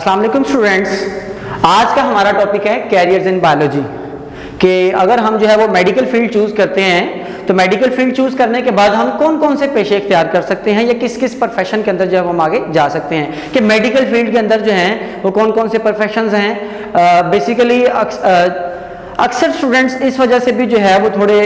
अस्सलाम वालेकुम स्टूडेंट्स, आज का हमारा टॉपिक है कैरियर्स इन बायोलॉजी। कि अगर हम जो है वो मेडिकल फील्ड चूज करते हैं तो मेडिकल फील्ड चूज करने के बाद हम कौन कौन से पेशे इख्तियार कर सकते हैं या किस किस प्रोफेशन के अंदर जो है हम आगे जा सकते हैं, कि मेडिकल फील्ड के अंदर जो हैं वो कौन कौन से प्रोफेशंस हैं। बेसिकली अक्सर स्टूडेंट्स इस वजह से भी जो है वो थोड़े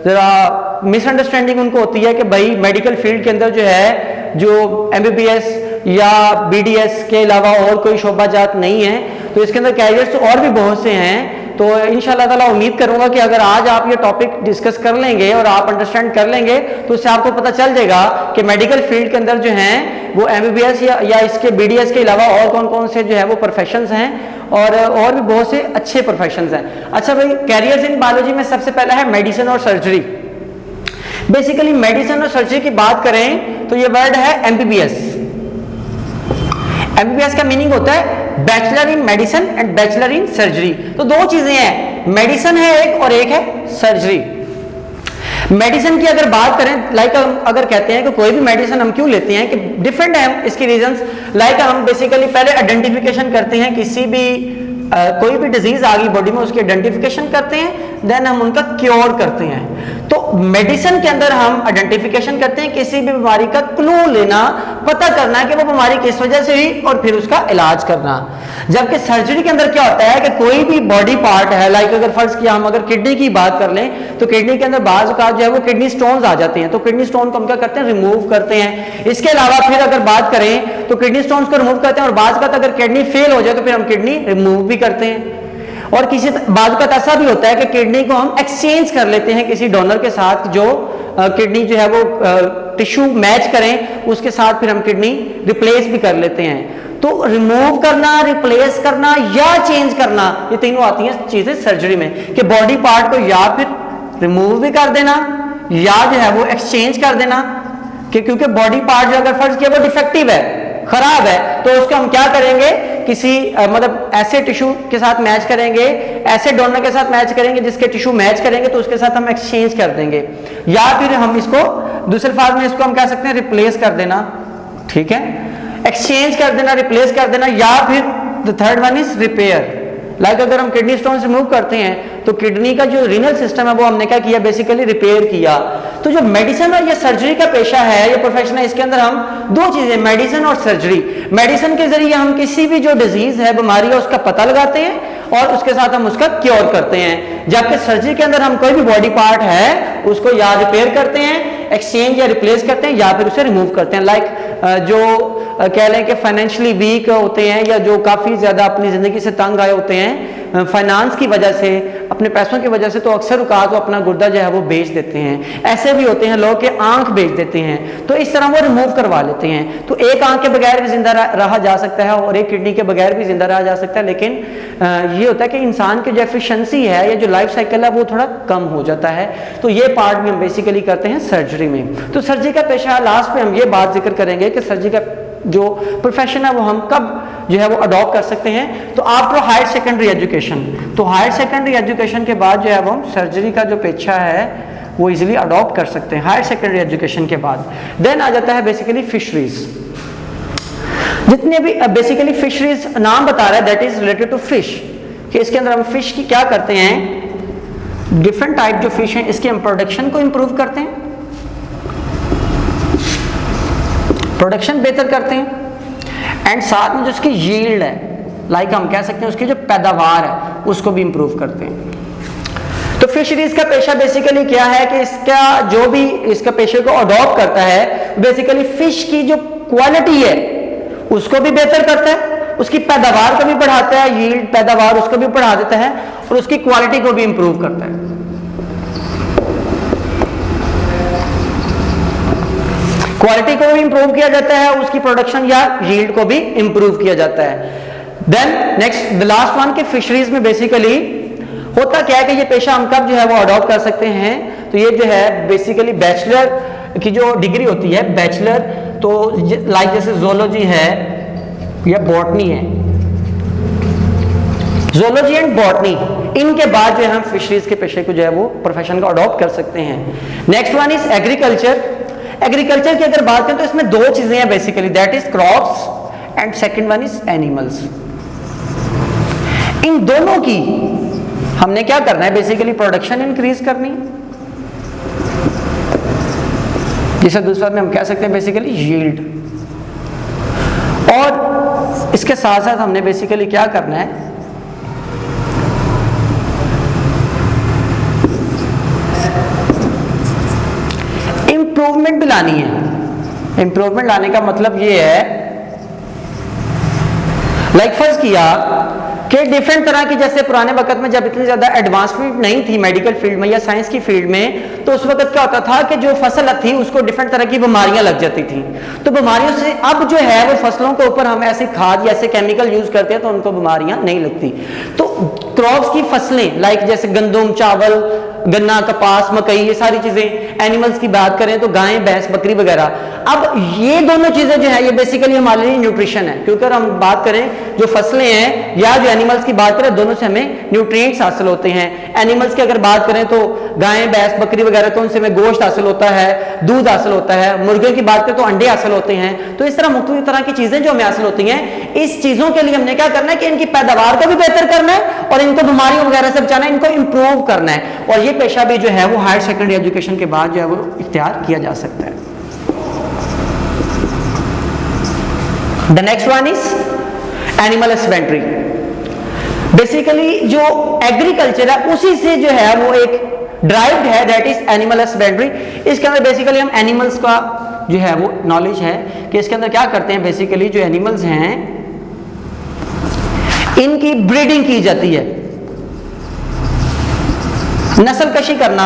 ज़रा मिसअंडरस्टैंडिंग उनको होती है कि भाई मेडिकल फील्ड के अंदर जो है जो MBBS या BDS के अलावा और कोई शोबाजात नहीं है, तो इसके अंदर कैरियर्स तो और भी बहुत से हैं। तो इंशाल्लाह ताला उम्मीद करूंगा कि अगर आज आप ये टॉपिक डिस्कस कर लेंगे और आप अंडरस्टैंड कर लेंगे तो उससे आपको पता चल जाएगा कि मेडिकल फील्ड के अंदर जो हैं वो MBBS या इसके BDS के अलावा और कौन कौन से जो है वो प्रोफेशंस हैं और भी बहुत से अच्छे प्रोफेशंस हैं। अच्छा भाई, कैरियर्स इन बायोलॉजी में सबसे पहला है मेडिसिन और सर्जरी। बेसिकली मेडिसिन और सर्जरी की बात करें तो ये वर्ड है MBBS। MBBS का मीनिंग होता है bachelor in medicine and bachelor in surgery. तो दो चीजें हैं, मेडिसिन है एक और एक है सर्जरी। मेडिसिन की अगर बात करें, लाइक हम अगर कहते हैं कि कोई भी मेडिसिन हम क्यों लेते हैं, कि डिफरेंट है इसके रीजंस। लाइक हम बेसिकली पहले आइडेंटिफिकेशन करते हैं, किसी भी कोई भी डिजीज आ गई बॉडी में उसकी आइडेंटिफिकेशन करते हैं, देन हम उनका क्योर करते हैं। तो मेडिसिन के अंदर हम आइडेंटिफिकेशन करते हैं, किसी भी बीमारी का क्लू लेना, पता करना कि वो बीमारी किस वजह से हुई और फिर उसका इलाज करना। जबकि सर्जरी के अंदर क्या होता है कि कोई भी बॉडी पार्ट है, लाइक अगर फर्ज किया हम अगर किडनी की बात कर लें तो किडनी के अंदर बाज का जो है वो किडनी स्टोन्स आ जाते हैं, तो किडनी स्टोन को हम क्या करते हैं, रिमूव करते हैं। इसके अलावा फिर अगर बात करें तो किडनी स्टोन्स को रिमूव करते हैं और बाज का अगर किडनी फेल हो जाए तो फिर हम किडनी रिमूव भी करते हैं। और किसी बाज का ऐसा भी होता है कि किडनी को हम एक्सचेंज कर लेते हैं किसी डोनर के साथ जो किडनी जो है वो टिश्यू मैच करें उसके साथ, फिर हम किडनी रिप्लेस भी कर लेते हैं। तो रिमूव करना, रिप्लेस करना या चेंज करना, ये तीनों आती हैं चीजें सर्जरी में, कि बॉडी पार्ट को या फिर रिमूव भी कर देना या जो है वो एक्सचेंज कर देना। कि क्योंकि बॉडी पार्ट जो अगर फर्ज किया वो डिफेक्टिव है, खराब है, तो उसको हम क्या करेंगे, किसी मतलब ऐसे टिश्यू के साथ मैच करेंगे, ऐसे डोनर के साथ मैच करेंगे जिसके टिश्यू मैच करेंगे तो उसके साथ हम एक्सचेंज कर देंगे। या फिर हम इसको दूसरे अल्फाज में इसको हम कह सकते हैं रिप्लेस कर देना, ठीक है, एक्सचेंज कर देना, रिप्लेस कर देना। या फिर the third one is repair. Like अगर हम किडनी स्टोन्स रिमूव करते हैं तो किडनी का जो रीनल सिस्टम है वो हमने क्या किया, बेसिकली रिपेयर किया। तो जो मेडिसिन और ये सर्जरी का पेशा है, ये प्रोफेशन है, इसके अंदर हम दो चीजें, मेडिसिन और सर्जरी। मेडिसिन के जरिए हम किसी भी जो डिजीज है, बीमारी है, उसका पता लगाते हैं और उसके साथ हम उसका क्योर करते हैं। जबकि सर्जरी के अंदर हम कोई भी बॉडी पार्ट है उसको या रिपेयर करते हैं, एक्सचेंज या रिप्लेस करते हैं या फिर उसे रिमूव करते हैं। लाइक जो कह लें कि फाइनेंशियली वीक होते हैं या जो काफ़ी ज़्यादा अपनी ज़िंदगी से तंग आए होते हैं फाइनेंस की वजह से, अपने पैसों की वजह से, तो अक्सर औकात वो अपना गुर्दा जो है वो बेच देते हैं। ऐसे भी होते हैं लोग के आंख बेच देते हैं, तो इस तरह वो रिमूव करवा लेते हैं। तो एक आंख के बगैर भी जिंदा रहा जा सकता है और एक किडनी के बगैर भी जिंदा रहा जा सकता है, लेकिन ये होता है कि इंसान की जो एफिशिएंसी है या जो लाइफ साइकिल है वो थोड़ा कम हो जाता है। तो ये पार्ट भी हम बेसिकली करते हैं सर्जरी में। तो सर्जरी का पेशा, लास्ट में हम ये बात जिक्र करेंगे कि सर्जरी का जो प्रोफेशन है वो हम कब जो है वो अडॉप्ट कर सकते हैं। तो आफ्टर हायर सेकेंडरी एजुकेशन, तो हायर सेकेंडरी एजुकेशन के बाद जो है वो हम सर्जरी का जो पेशा है वो इजीली अडॉप्ट कर सकते हैं हायर सेकेंडरी एजुकेशन के बाद। देन आ जाता है बेसिकली फिशरीज। जितने भी बेसिकली फिशरीज नाम बता रहा है that is related to fish, कि इसके अंदर हम फिश की क्या करते हैं, डिफरेंट टाइप जो फिश हैं इसके हम प्रोडक्शन को इंप्रूव करते हैं, प्रोडक्शन बेहतर करते हैं, एंड साथ में जो उसकी यील्ड है, लाइक हम कह सकते हैं उसकी जो पैदावार है उसको भी इंप्रूव करते हैं। तो फिशरीज का पेशा बेसिकली क्या है कि इसका जो भी इसका पेशे को अडॉप्ट करता है बेसिकली फिश की जो क्वालिटी है उसको भी बेहतर करता है, उसकी पैदावार को भी बढ़ाता है, यील्ड पैदावार उसको भी बढ़ा देता है और उसकी क्वालिटी को भी इंप्रूव करता है। क्वालिटी को भी इंप्रूव किया जाता है, उसकी प्रोडक्शन या यील्ड को भी इंप्रूव किया जाता है। Then next the last one के फिशरीज में बेसिकली होता क्या है कि ये पेशा हम कब जो है वो अडॉप्ट कर सकते हैं, तो ये जो है बेसिकली बैचलर की जो डिग्री होती है, बैचलर, तो लाइक जैसे जोलॉजी है या बॉटनी है, जोलॉजी एंड बॉटनी, इनके बाद जो है हम फिशरीज के पेशे को जो है वो प्रोफेशन को अडॉप्ट कर सकते हैं। Next one is agriculture. Agriculture की अगर बात करें तो इसमें दो चीजें हैं basically, that is crops and second one is animals. इन दोनों की हमने क्या करना है, बेसिकली प्रोडक्शन इंक्रीज करनी, जिसे दूसरा में हम कह सकते हैं बेसिकली यील्ड। और इसके साथ साथ हमने बेसिकली क्या करना है, इंप्रूवमेंट भी लानी है। इंप्रूवमेंट लाने का मतलब ये है, लाइक फर्ज किया कि डिफरेंट तरह की, जैसे पुराने वक्त में जब इतनी ज्यादा एडवांसमेंट नहीं थी मेडिकल फील्ड में या साइंस की फील्ड में, तो उस वक्त क्या होता था कि जो फसल थी उसको डिफरेंट तरह की बीमारियां लग जाती थी। तो बीमारियों से अब जो है वो फसलों के ऊपर हम ऐसे खाद या ऐसे केमिकल यूज करते हैं तो उनको बीमारियां नहीं लगती। तो क्रॉप्स की फसलें लाइक जैसे गंदम, चावल, गन्ना, कपास, मकई, ये सारी चीजें। एनिमल्स की बात करें तो गाय, भैंस, बकरी वगैरह। अब ये दोनों चीजें जो है ये बेसिकली हमारे लिए न्यूट्रिशन है, क्योंकि अगर हम बात करें जो फसलें हैं या जो एनिमल्स की बात करें, दोनों से हमें न्यूट्रिएंट्स हासिल होते हैं। एनिमल्स की अगर बात करें तो गाय, भैंस, बकरी वगैरह, तो उनसे हमें गोश्त हासिल होता है, दूध हासिल होता है। मुर्गियों की बात करें तो अंडे हासिल होते हैं। तो इस तरह मुख्तलिफ तरह की चीजें जो हमें हासिल होती हैं, इस चीजों के लिए हमने क्या करना है कि इनकी पैदावार को भी बेहतर करना है और इनको बीमारियों वगैरह से बचाना है, इनको इंप्रूव करना है। और ये पेशा भी जो है वो हायर सेकेंडरी एजुकेशन के बाद जो है वो इख्तियार किया जा सकता है। The next one is animal husbandry. Basically जो एग्रीकल्चर है उसी से जो है वो एक ड्राइव्ड है, दैट इज एनिमल हस्बेंड्री। इसके अंदर बेसिकली हम एनिमल्स का जो है वो नॉलेज है कि इसके अंदर क्या करते हैं, बेसिकली जो एनिमल्स हैं इनकी ब्रीडिंग की जाती है, नस्ल कशी करना,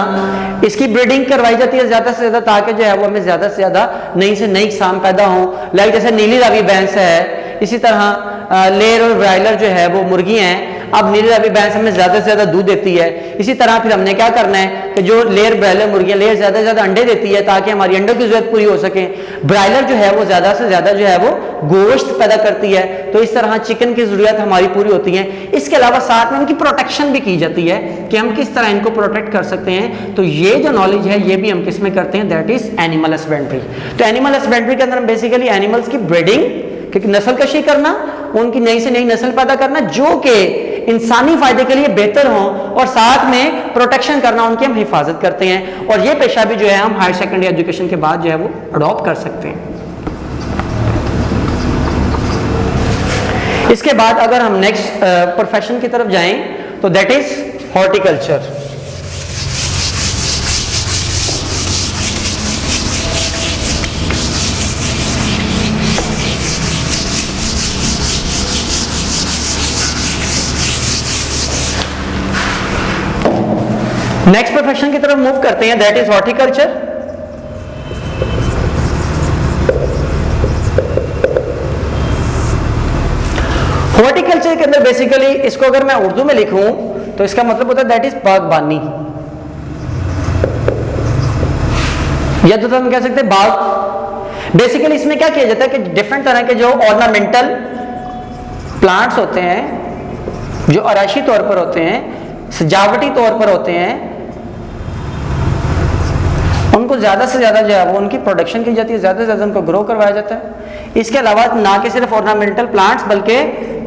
इसकी ब्रीडिंग करवाई जाती है ज्यादा से ज्यादा, ताकि जो है वो हमें ज्यादा से ज्यादा नई से नई किस्म पैदा हो। लाइक जैसे नीली रावी भैंस है, इसी तरह लेयर और ब्रायलर जो है वो मुर्गी हैं। अब नीली रावी भैंस हमें ज्यादा से ज्यादा दूध देती है। इसी तरह फिर हमने क्या करना है कि जो लेयर ब्रायलर मुर्गियां, लेयर ज्यादा से ज्यादा अंडे देती है ताकि हमारी अंडों की जरूरत पूरी हो सके। ब्रायलर जो है वो ज्यादा से ज्यादा जो है वो गोश्त पैदा करती है। तो इस तरह चिकन की जरूरत हमारी पूरी होती है। इसके अलावा साथ में उनकी प्रोटेक्शन भी की जाती है कि हम किस तरह इनको प्रोटेक्ट कर सकते हैं। तो ये जो नॉलेज है ये भी हम किस में करते हैं, दैट इज एनिमल हस्बेंड्री। तो एनिमल हस्बेंड्री के अंदर हम बेसिकली एनिमल्स की ब्रीडिंग, क्योंकि नस्ल कशी करना, उनकी नई से नई नस्ल पैदा करना जो कि इंसानी फायदे के लिए बेहतर हो, और साथ में प्रोटेक्शन करना, उनकी हम हिफाजत करते हैं। और ये पेशा भी जो है हम हायर सेकेंडरी एजुकेशन के बाद जो है वो अडॉप्ट कर सकते हैं। इसके बाद अगर हम नेक्स्ट प्रोफेशन की तरफ जाएं तो that is horticulture. Next profession की तरफ मूव करते हैं, दैट इज हॉर्टिकल्चर। हॉर्टिकल्चर के अंदर बेसिकली इसको अगर मैं उर्दू में लिखूं तो इसका मतलब होता है दैट इज बागबानी, या तो हम कह सकते हैं बाग। बेसिकली इसमें क्या किया जाता है कि डिफरेंट तरह के जो ऑर्नामेंटल प्लांट्स होते हैं, जो आराशी तौर पर होते हैं, सजावटी तौर पर होते हैं, उनको ज्यादा से ज्यादा जो है वो उनकी प्रोडक्शन की जाती है, ज्यादा से ज्यादा उनको ग्रो करवाया जाता है। इसके अलावा ना कि सिर्फ ऑर्नामेंटल प्लांट्स बल्कि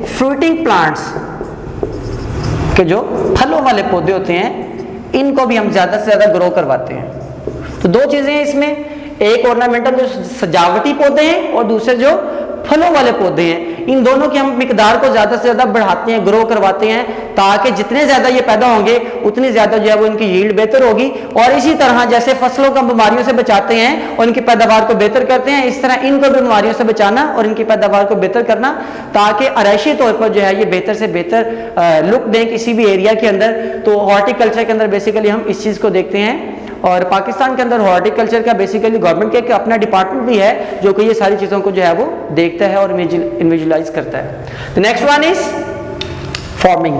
फ्रूटिंग प्लांट्स के जो फलों वाले पौधे होते हैं इनको भी हम ज्यादा से ज्यादा ग्रो करवाते हैं। तो दो चीजें हैं इसमें, एक ऑर्नामेंटल जो सजावटी पौधे हैं और दूसरे जो फलों वाले पौधे हैं। इन दोनों की हम मिकदार को ज्यादा से ज्यादा बढ़ाते हैं, ग्रो करवाते हैं, ताकि जितने ज्यादा ये पैदा होंगे उतनी ज्यादा जो है वो इनकी यील्ड बेहतर होगी। और इसी तरह जैसे फसलों को बीमारियों से बचाते हैं और इनकी पैदावार को बेहतर करते हैं, इस तरह इनको भी बीमारियों से बचाना और इनकी पैदावार को बेहतर करना, ताकि आराइशी तौर पर जो है ये बेहतर से बेहतर लुक दें किसी भी एरिया के अंदर। तो हॉर्टिकल्चर के अंदर बेसिकली हम इस चीज को देखते हैं। और पाकिस्तान के अंदर हॉर्टिकल्चर का बेसिकली गवर्नमेंट के अपना डिपार्टमेंट भी है जो कि ये सारी चीज़ों को जो है वो देखता है और इन्विजुअलाइज करता है। तो नेक्स्ट वन इज फार्मिंग।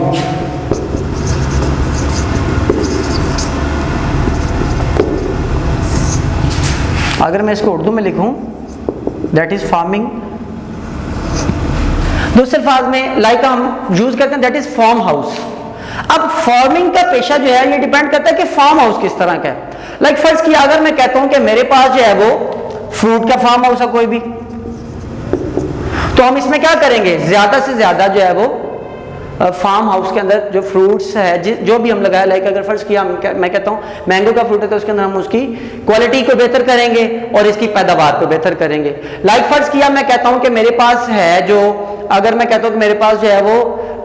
अगर मैं इसको उर्दू में लिखूं दैट इज फार्मिंग। दूसरे अल्फाज में लाइक हम यूज करते हैं दैट इज फार्म हाउस। अब फार्मिंग का पेशा जो है ये डिपेंड करता है कि फार्म हाउस किस तरह का है। लाइक फर्ज किया अगर मैं कहता हूं कि मेरे पास जो है वो फ्रूट का फार्म हाउस है कोई भी, तो हम इसमें क्या करेंगे, ज्यादा से ज्यादा जो है वो फार्म हाउस के अंदर जो फ्रूट्स है जो भी हम लगाए, लाइक अगर फर्ज किया मैं कहता हूँ मैंगो का फ्रूट है तो उसके अंदर हम उसकी क्वालिटी को बेहतर करेंगे और इसकी पैदावार को बेहतर करेंगे। लाइक फर्ज किया मैं कहता हूँ कि मेरे पास है जो, अगर मैं कहता हूँ कि मेरे पास जो है वो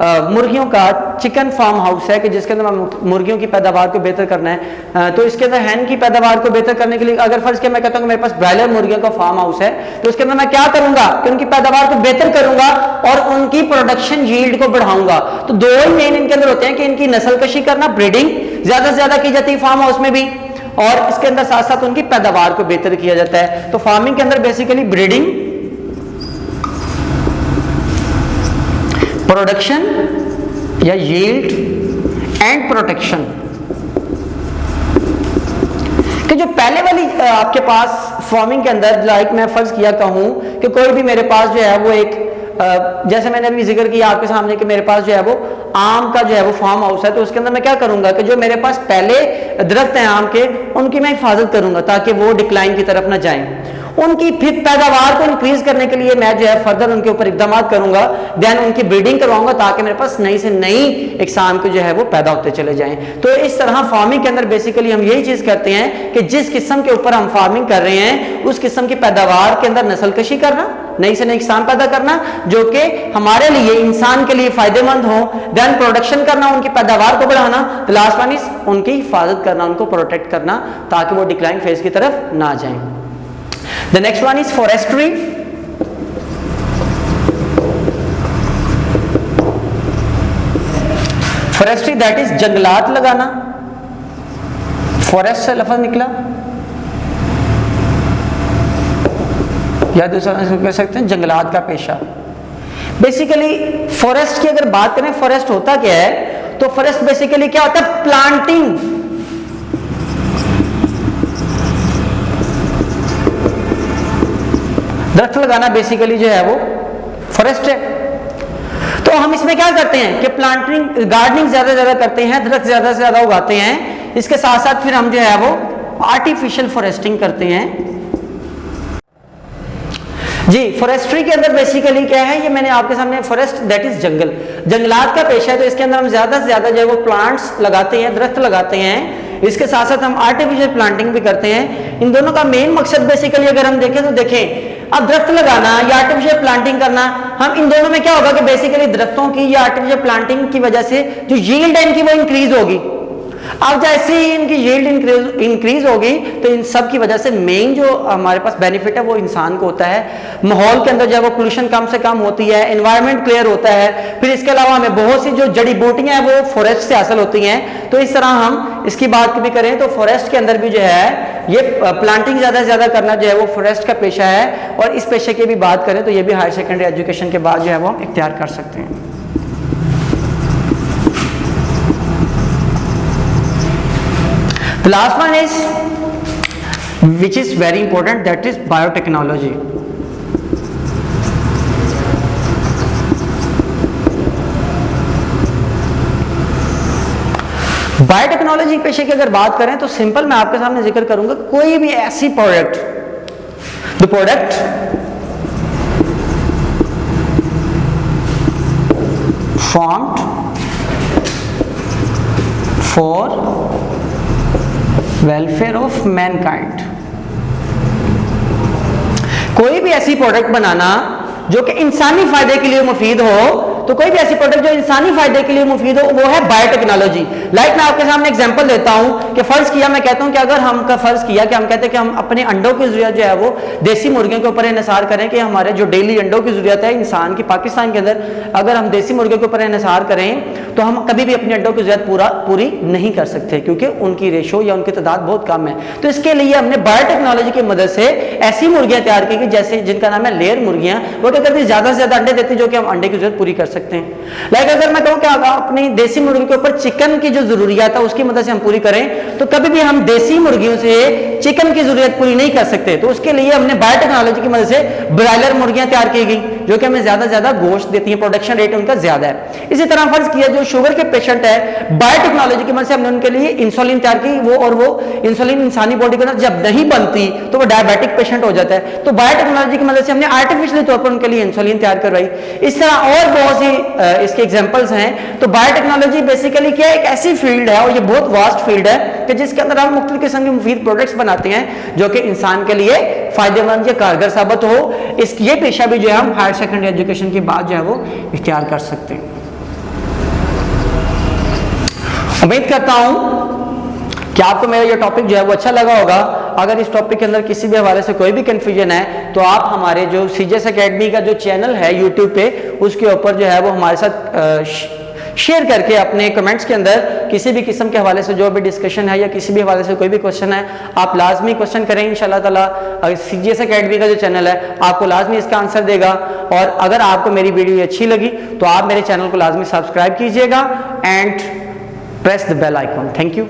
मुर्गियों का चिकन फार्म हाउस है कि जिसके अंदर मुर्गियों की पैदावार को बेहतर करना है, तो इसके अंदर हैन की पैदावार को बेहतर करने के लिए अगर फर्ज किया मैं कहता हूँ कि मेरे पास ब्रायलर मुर्गियों का फार्म हाउस है, तो उसके अंदर मैं क्या करूंगा कि उनकी पैदावार को बेहतर करूंगा और उनकी प्रोडक्शन यील्ड को बढ़ाऊंगा। तो दो ही मेन इनके अंदर होते हैं कि इनकी नस्लकशी करना, ब्रीडिंग ज्यादा से ज्यादा की जाती है फार्म हाउस में भी, और इसके अंदर साथ साथ उनकी पैदावार को बेहतर किया जाता है। तो फार्मिंग के अंदर बेसिकली ब्रीडिंग, प्रोडक्शन या यील्ड एंड प्रोटेक्शन कि जो पहले वाली आपके पास फार्मिंग के अंदर, लाइक मैं फर्ज किया कहूं कि कोई भी मेरे पास जो है वो एक जैसे मैंने अभी जिक्र किया आपके सामने कि मेरे पास जो है वो आम का जो है वो फार्म हाउस है, तो उसके अंदर मैं क्या करूंगा कि जो मेरे पास पहले दरख्त हैं आम के उनकी मैं हिफाजत करूंगा ताकि वो डिक्लाइन की तरफ ना जाएं। उनकी फिर पैदावार को इंक्रीज करने के लिए मैं जो है फर्दर उनके ऊपर इकदाम करूंगा, देन उनकी ब्रीडिंग करवाऊंगा ताकि मेरे पास नई से नई इकसाम के जो है वो पैदा होते चले जाएं। तो इस तरह फार्मिंग के अंदर बेसिकली हम यही चीज करते हैं कि जिस किस्म के ऊपर हम फार्मिंग कर रहे हैं उस किस्म की पैदावार के अंदर नस्लकशी करना, नई से नई इकसाम पैदा करना जो कि हमारे लिए, इंसान के लिए फायदेमंद हो, देन प्रोडक्शन करना, उनकी पैदावार को बढ़ाना, लास्ट वन इज उनकी हिफाजत करना, उनको प्रोटेक्ट करना ताकि वो डिक्लाइन फेज की तरफ ना जाएं। The next one is forestry. Forestry that is जंगलात लगाना, फॉरेस्ट से लफ्ज निकला या दूसरा कह सकते हैं जंगलात का पेशा। बेसिकली फॉरेस्ट की अगर बात करें, फॉरेस्ट होता क्या है, तो फॉरेस्ट बेसिकली क्या होता है, प्लांटिंग, दरख्त लगाना बेसिकली जो है वो फॉरेस्ट है। तो हम इसमें क्या करते हैं कि प्लांटिंग, गार्डनिंग ज्यादा से ज्यादा करते हैं, दरख्त ज्यादा से ज्यादा उगाते हैं, इसके साथ साथ फिर हम जो है वो आर्टिफिशियल फॉरेस्टिंग करते हैं। जी, फॉरेस्ट्री के अंदर बेसिकली क्या है, ये मैंने आपके सामने, फॉरेस्ट दैट इज जंगल, जंगलात का पेशा है। तो इसके अंदर हम ज्यादा से ज्यादा जो है वो प्लांट्स लगाते हैं, दरख्त लगाते हैं, इसके साथ साथ हम आर्टिफिशियल प्लांटिंग भी करते हैं। इन दोनों का मेन मकसद बेसिकली अगर हम देखें तो देखें, अब दरख्त लगाना या आर्टिफिशियल प्लांटिंग करना, हम इन दोनों में क्या होगा कि बेसिकली दरख्तों की या आर्टिफिशियल प्लांटिंग की वजह से जो यील्ड है इनकी वो इंक्रीज होगी। अब जैसे ही इनकी यील्ड इंक्रीज होगी तो इन सब की वजह से मेन जो हमारे पास बेनिफिट है वो इंसान को होता है, माहौल के अंदर जो है वो पोल्यूशन कम से कम होती है, एनवायरनमेंट क्लियर होता है, फिर इसके अलावा हमें बहुत सी जो जड़ी बूटियां हैं वो फॉरेस्ट से हासिल होती हैं। तो इस तरह हम इसकी बात भी करें तो फॉरेस्ट के अंदर भी जो है ये प्लांटिंग ज्यादा से ज्यादा करना जो है वो फॉरेस्ट का पेशा है। और इस पेशे की भी बात करें तो ये भी हायर सेकेंडरी एजुकेशन के बाद जो है वो हम इख्तियार कर सकते हैं। The last one is, which is very important, that is biotechnology. Biotechnology पेशे की अगर बात करें तो सिंपल मैं आपके सामने जिक्र करूंगा, कोई भी ऐसी product, the product formed for welfare of Mankind, कोई भी ऐसी प्रोडक्ट बनाना जो कि इंसानी फायदे के लिए मुफीद हो, तो कोई भी ऐसी प्रोडक्ट जो इंसानी फायदे के लिए मुफीद हो वो है बायोटेक्नोलॉजी। लाइक मैं आपके सामने एग्जांपल देता हूं कि फर्ज किया मैं कहता हूं कि अगर हम का फर्ज किया कि हम कहते हैं कि हम अपने अंडों की जरूरत जो है वो देसी मुर्गियों के ऊपर इन्हिसार करें कि हमारे जो डेली अंडों की जरूरत है इंसान की, पाकिस्तान के अंदर अगर हम देसी मुर्गियों के ऊपर इन्हिसार करें तो हम कभी भी अपने अंडों की जरूरत पूरी नहीं कर सकते क्योंकि उनकी रेशो या उनकी तादाद बहुत कम है। तो इसके लिए हमने बायोटेक्नोलॉजी की मदद से ऐसी मुर्गियां तैयार की जैसे जिनका नाम है लेयर मुर्गियां, वो क्या करती है ज्यादा से ज्यादा अंडे देती है जो कि हम अंडे की जरूरत पूरी कर सकते हैं। लाइक अगर मैं कहूं कि अपनी देसी मुर्गी के ऊपर चिकन की जो जरूरियात है उसकी मदद से हम पूरी करें तो कभी भी हम देसी मुर्गियों से चिकन की जरूरत पूरी नहीं कर सकते। तो उसके लिए हमने बायोटेक्नोलॉजी की मदद से ब्रायलर मुर्गियां तैयार की गई जो कि हमें ज्यादा ज्यादा गोश्त देती है, प्रोडक्शन रेट उनका ज्यादा है। इसी तरह फर्ज किया जो शुगर के पेशेंट है, बायोटेक्नोलॉजी की मदद से हमने उनके लिए इंसुलिन तैयार की, वो इंसुलिन इंसानी बॉडी के अंदर जब नहीं बनती तो वो डायबिटिक पेशेंट हो जाता है, तो बायोटेक्नोलॉजी की मदद से हमने आर्टिफिशियल तौर पर उनके लिए इंसुलिन तैयार करवाई। इस तरह और बहुत सी इसके एग्जांपल्स हैं। तो बायोटेक्नोलॉजी बेसिकली क्या है, एक ऐसी फील्ड है और ये बहुत वास्ट फील्ड है कि जिसके अंदर हम मुख्तलिफ किस्म के मुफीद प्रोडक्ट्स बनाते हैं जो कि इंसान के लिए फायदेमंद या कारगर साबित हो। ये पेशा भी जो है हम हायर सेकेंडरी एजुकेशन के बाद जो है वो इख्तियार कर सकते हैं। उम्मीद करता हूं कि आपको मेरा ये टॉपिक जो है वो अच्छा लगा होगा। अगर इस टॉपिक के अंदर किसी भी हवाले से कोई भी कंफ्यूजन है तो आप हमारे जो सीजीएस एकेडमी का जो चैनल है यूट्यूब पे, उसके ऊपर जो है वो हमारे साथ शेयर करके अपने कमेंट्स के अंदर किसी भी किस्म के हवाले से जो भी डिस्कशन है या किसी भी हवाले से कोई भी क्वेश्चन है, आप लाजमी क्वेश्चन करें। इंशाल्लाह ताला सीजीएस एकेडमी का जो चैनल है आपको लाजमी इसका आंसर देगा। और अगर आपको मेरी वीडियो अच्छी लगी तो आप मेरे चैनल को लाजमी सब्सक्राइब कीजिएगा and press the bell icon. Thank you.